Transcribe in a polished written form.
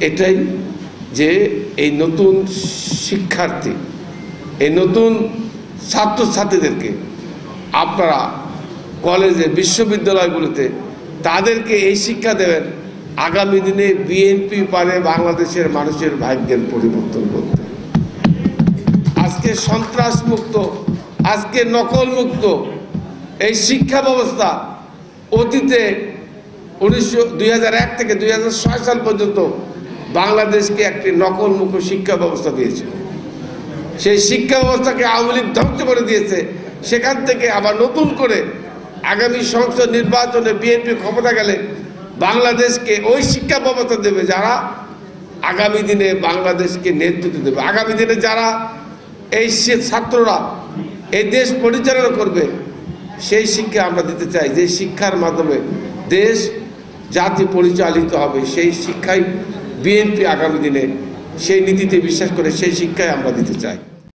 এটাই যে এই নতুন শিক্ষার্থী, এই নতুন ছাত্রছাত্রীদেরকে আপনারা কলেজে, বিশ্ববিদ্যালয়গুলোতে তাদেরকে এই শিক্ষা দেবেন আগামী দিনে বিএনপি পারে বাংলাদেশের মানুষের ভাগ্যের পরিবর্তন করতে। আজকে সন্ত্রাস মুক্ত, আজকে নকল মুক্ত এই শিক্ষা ব্যবস্থা অতীতে 2001 থেকে 2006 সাল পর্যন্ত বাংলাদেশকে একটি নকল মুক্ত শিক্ষা ব্যবস্থা দিয়েছিল। সেই শিক্ষা ব্যবস্থাকে আওয়ামী লীগ ধ্বংস করে দিয়েছে। সেখান থেকে আবার নতুন করে আগামী সংসদ নির্বাচনে বিএনপি ক্ষমতা গেলে বাংলাদেশকে ওই শিক্ষা ব্যবস্থা দেবে যারা আগামী দিনে বাংলাদেশকে নেতৃত্ব দেবে। আগামী দিনে যারা এই ছাত্ররা এই দেশ পরিচালনা করবে সেই শিক্ষা আমরা দিতে চাই, যে শিক্ষার মাধ্যমে দেশ জাতি পরিচালিত হবে। সেই শিক্ষাই বিএনপি আগামী দিনে সেই নীতিতে বিশ্বাস করে সেই শিক্ষাই আমরা দিতে চাই।